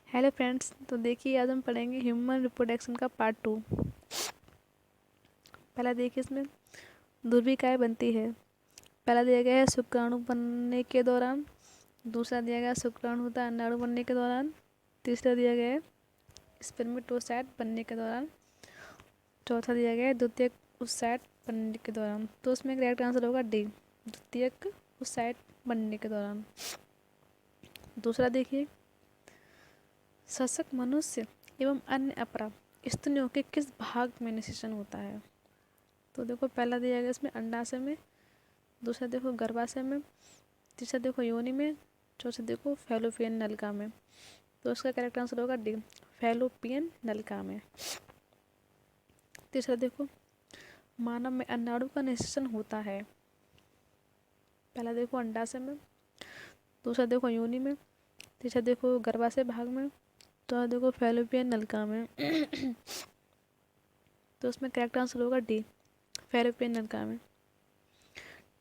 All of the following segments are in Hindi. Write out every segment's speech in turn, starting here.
हेलो फ्रेंड्स, तो देखिए आज हम पढ़ेंगे ह्यूमन रिप्रोडक्शन का पार्ट 2। पहला देखिए इसमें ध्रुवी काय बनती है। पहला दिया गया है शुक्राणु बनने के दौरान। दूसरा दिया गया है शुक्राणु होता है अंडाणु बनने के दौरान। तीसरा दिया गया है स्पर्मेटोसाइट बनने के दौरान। चौथा दिया गया है द्वितीयक उत्साइट बनने के दौरान। तो उसमें करेक्ट आंसर होगा डी, द्वितीयक उत्साइट बनने के दौरान। दूसरा देखिए सशक मनुष्य एवं अन्य अपरा स्तनियों के किस भाग में निषेचन होता है। तो देखो पहला दिया गया इसमें अंडाशय में, दूसरा देखो गर्भाशय में, तीसरा देखो योनि में, चौथा देखो फैलोपियन नलिका में। तो इसका करेक्ट आंसर होगा डी, फैलोपियन नलिका में। तीसरा देखो मानव में अंडाणु का निषेचन होता है। पहला देखो अंडाशय में, दूसरा देखो योनि में, तीसरा देखो गर्भाशय भाग में, तो देखो फैलोपियन नलिका में। तो उसमें करेक्ट आंसर होगा डी, फैलोपियन नलिका में।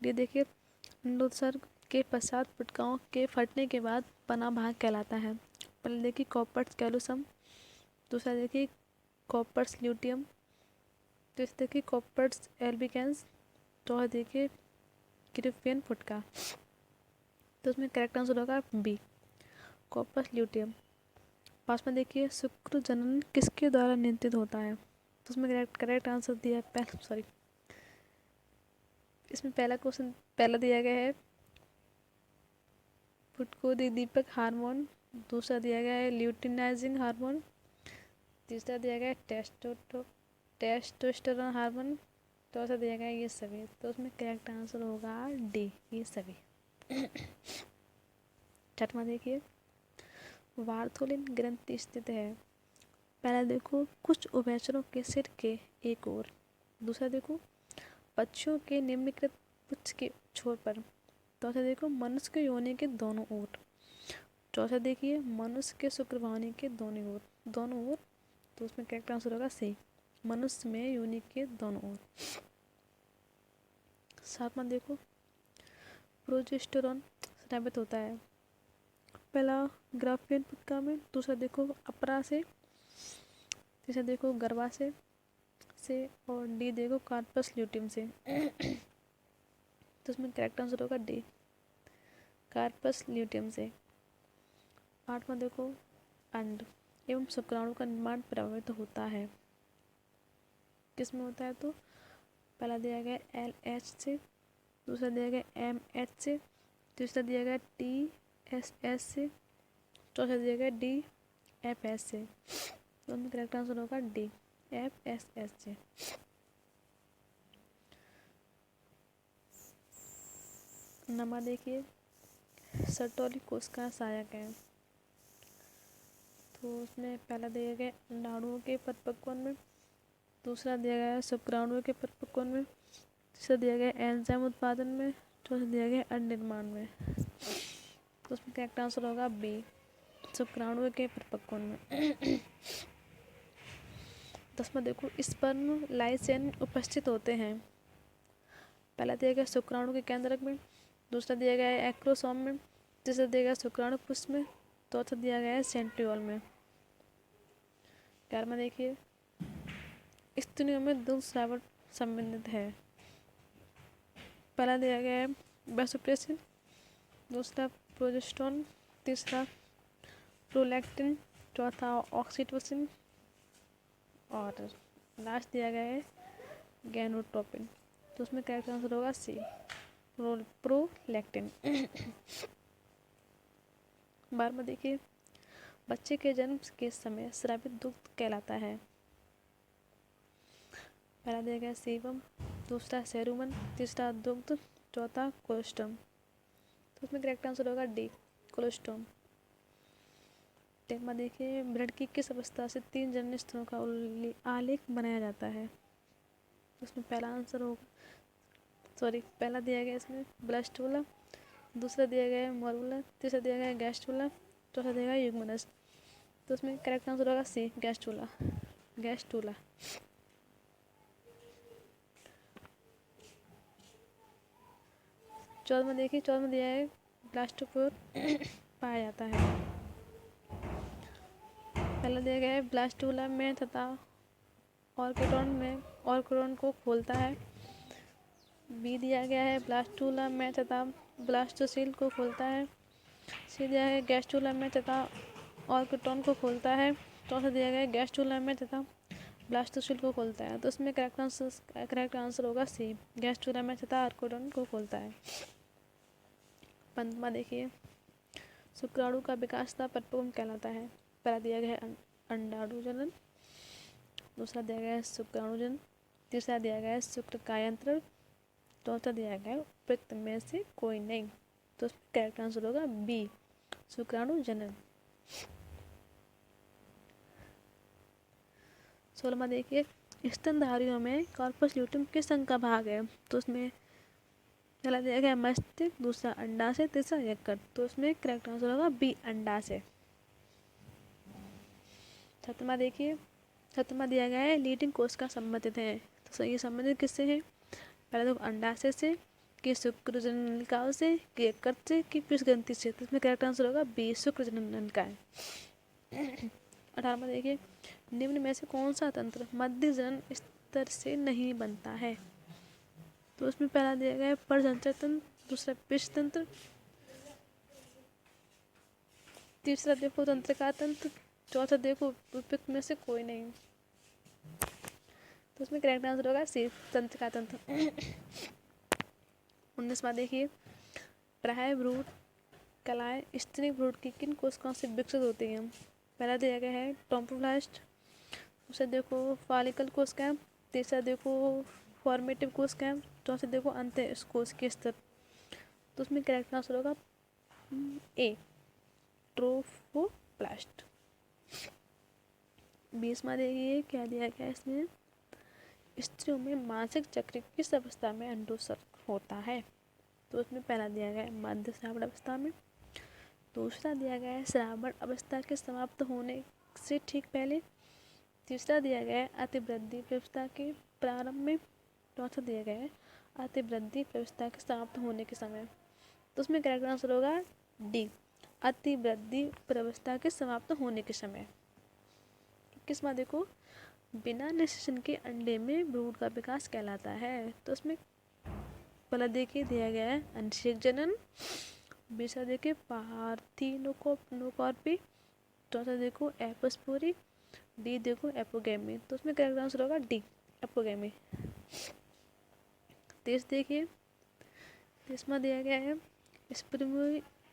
डी देखिए अंडोत्सर्ग के पश्चात पुटकाओं के फटने के बाद बना भाग कहलाता है। पहले देखिए कॉपर्स कैलोसम, दूसरा देखिए कॉपर्स ल्यूटियम, तीसरा देखिए कॉपर्स एल्बिकेंस, चौथा देखिए क्रिप्पियन फुटका। तो उसमें करेक्ट आंसर होगा बी, कॉपर्स ल्यूटियम। पास में देखिए शुक्र जनन किसके द्वारा नियंत्रित होता है। तो उसमें करेक्ट आंसर दिया है इसमें पहला क्वेश्चन पहला दिया गया है फुटकोदीपक हार्मोन, दूसरा दिया गया है ल्यूटिनाइजिंग हार्मोन, तीसरा दिया गया है टेस्टोस्टेरोन हार्मोन, चौथा दिया गया है ये सभी। तो उसमें करेक्ट आंसर होगा डी, ये सभी। छठवां देखिए वार्थोलिन ग्रंथि स्थित है। पहला देखो कुछ उभयचरों के सिर के एक ओर, दूसरा देखो पक्षियों के निम्नलिखित पुच्छ के छोर पर, चौथा देखो मनुष्य के योनि के दोनों ओर, चौथा देखिए मनुष्य के शुक्रवाहिनी के दोनों ओर। तो उसमें करेक्ट आंसर होगा सी, मनुष्य में योनि के दोनों ओर। सातवां देखो प्रोजेस्टेरॉन स्रावित होता है। पहला ग्राफियन पुटका में, दूसरा देखो अपरा से, तीसरा देखो गर्भाशय से, और डी देखो कार्पस ल्यूटियम से। तो उसमें करेक्ट आंसर होगा डी, कार्पस ल्यूटियम से। आठवां देखो अंड एवं शुक्राणु का निर्माण प्रभावित होता है। किस में होता है। तो पहला दिया गया LH से, दूसरा दिया गया MH से, तीसरा दिया गया TSS से, चौथा दिया गया DFS से। तो उसमें करेक्ट आंसर होगा डी, FSS से। नमा देखिए सर्टोली कोश का सहायक है। तो उसमें पहला दिया गया अंडाणुओं के परिपक्वन में, दूसरा दिया गया है शुक्राणुओं के परिपक्वन में, तीसरा दिया गया एंजाइम उत्पादन में, चौथा दिया गया अंड निर्माण में। तो उसमें करेक्ट आंसर होगा बी, शुक्राणुओं के परिपक्वन में। 10वां देखो स्पर्म लाइसेन उपस्थित होते हैं। पहला दिया गया शुक्राणु के केंद्रक में, दूसरा दिया गया है एक्रोसोम में, तीसरा दिया गया शुक्राणु पुष्प में, चौथा दिया गया है सेंट्रियोल में। 11वां देखिए स्तनियों में दुग्ध स्राव संबंधित है। पहला दिया गया है वैसोप्रेसिन, दूसरा प्रोजेस्टेरोन, तीसरा प्रोलैक्टिन, चौथा ऑक्सीटोसिन, और लास्ट दिया गया है गैनोट्रोपिन। तो उसमें करेक्ट आंसर होगा सी, प्रोलैक्टिन। 12वां देखिए बच्चे के जन्म के समय स्रावित दुग्ध कहलाता है। पहला दिया गया सीवम, दूसरा सेरुमन, तीसरा दुग्ध, चौथा कोलेस्ट्रम। तो उसमें करेक्ट आंसर होगा डी, कोलेस्ट्रम। 13वां देखिए ब्लड की किस अवस्था से 3 जनन स्तरों का आलेख बनाया जाता है। उसमें पहला दिया गया इसमें ब्लास्टुला, दूसरा दिया गया है मॉर्बुला, तीसरा दिया गया है गैस्ट्रुला, चौथा दिया गया है यूग्मनस। तो उसमें करेक्ट आंसर होगा सी, गैस्ट्रुला। 14वां देखिए 14वां दिया है ब्लास्टोपोर पाया जाता है। पहला दिया गया है ब्लास्टुला में तथा ऑर्किडोन को खोलता है। बी दिया गया है ब्लास्टुला में तथा ब्लास्टोसिल को खोलता है। सी दिया है गैस्टुला में तथा ऑर्किडोन को खोलता है। चौथा दिया गया है गैस्टुला में तथा ब्लास्टोसिल को खोलता है। तो इसमें करेक्ट आंसर होगा सी, गैस्टुला में तथा ऑर्किडोन को खोलता है। पंद्रहवां देखिए, शुक्राणु का विकास तथा परिपक्व कहलाता है। पहला दिया गया है अंडाणु जनन, दूसरा दिया गया है शुक्राणुजन, तीसरा दिया गया है शुक्र का यंत्र, चौथा दिया गया है उपयुक्त में से कोई नहीं। तो इसमें करेक्ट आंसर होगा बी, शुक्राणु जनन। 16वां देखिए, स्तनधारियों में कॉर्पस ल्यूटियम किस अंग का भाग है। तो उसमें पहला दिया गया मस्तिष्क, दूसरा अंडाशय, तीसरा यकृत। तो उसमें करेक्ट आंसर होगा बी, अंडाशय। 7वां देखिए, 7वां दिया गया है लीडिंग कोशिका संबंधित है। तो ये संबंधित किससे है? पहले देखो अंडाशय से, कि शुक्र जनन नलिकाओं से, कि यकृत से, कि पीयूष ग्रंथि से। तो इसमें करेक्ट आंसर होगा बी, शुक्र जनन नलिकाएं। 18वां देखिए, निम्न में से कौन सा तंत्र मध्य जनन स्तर से नहीं बनता है। तो उसमें पहला दिया गया है परसंचय तंत्र, दूसरा पिष्ट तंत्र, तीसरा देखो तंत्रिका तंत्र, चौथा देखो उपयुक्त में से कोई नहीं। तो उसमें करेक्ट आंसर होगा सी, तंत्रिका तंत्र। 19वां देखिए, प्राय भ्रूण कलाएं स्त्रीलिंग भ्रूण की किन कोशिकाओं से विकसित होती हैं। पहला दिया गया है ट्रोम्बोब्लास्ट, दूसरा देखो फॉलिकल कोशिकाएं, तीसरा देखो फॉर्मेटिव कोशिकाएं, चौथा देखो अंतःकोशिकीय स्तर। तो उसमें करेक्ट आंसर होगा ए, ट्रोफोप्लास्ट। 20वां देखिए क्या दिया गया है इसमें, स्त्रियों में मासिक चक्र किस अवस्था में अंडोत्सर्ग होता है। तो उसमें पहला दिया गया है मध्य श्रावण अवस्था में, दूसरा दिया गया है श्रावण अवस्था के समाप्त होने से ठीक पहले, तीसरा दिया गया है अतिवृद्धि अवस्था के प्रारंभ में, चौथा दिया गया है अतिवृद्धि अवस्था के समाप्त होने के समय। तो उसमें करेक्ट आंसर होगा डी, अतिवृद्धि अवस्था के समाप्त होने के समय। 21वां देखो, बिना निषेचन के अंडे में भ्रूण का विकास कहलाता है। तो उसमें पहला देखिए दिया गया है अंशिक जनन, दूसरा देखिए पार्थिनोकॉर्पी, चौथा देखो एपोस्पोरी, डी देखो एपोगेमी। तो उसमें करेक्ट आंसर होगा डी, एपोगेमी। 23 देखिए, 23वां दिया गया है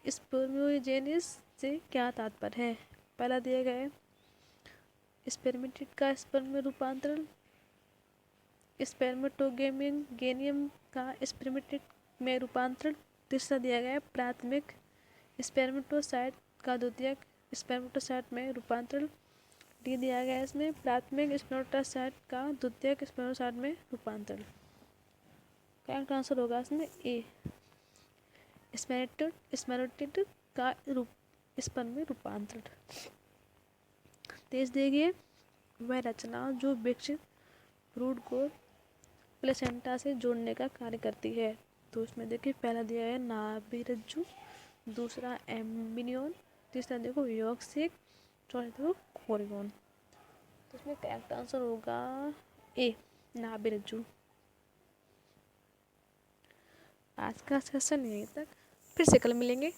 स्पर्मियोजेनेसिस से क्या तात्पर्य है। पहला दिया गया है स्पर्मेटिड का स्पर्म में रूपांतरण, स्पर्मेटोगेनियम का स्पर्मेटिड में रूपांतरण, तीसरा दिया गया है प्राथमिक स्पर्मेटोसाइट का द्वितीयक स्पर्मेटोसाइट में रूपांतरण, डी दिया गया है इसमें प्राथमिक स्पर्मेटोसाइट का द्वितीयक स्पर्मेटोसाइट में रूपांतरण। करेक्ट आंसर होगा इसमें ए, स्पर्मेटिड का स्पर्म में रूपांतरण। 23 देखिए, वह रचना जो विकसित भ्रूण को प्लेसेंटा से जोड़ने का कार्य करती है। तो उसमें देखिए पहला दिया है नाभिरज्जु, दूसरा एम्ब्रियोन, तीसरा देखो यॉर्क, चौथा देखो कोरिगोन। तो उसमें करेक्ट आंसर होगा ए, नाभिरज्जु। आज का सेशन यहीं तक, फिर से कल मिलेंगे।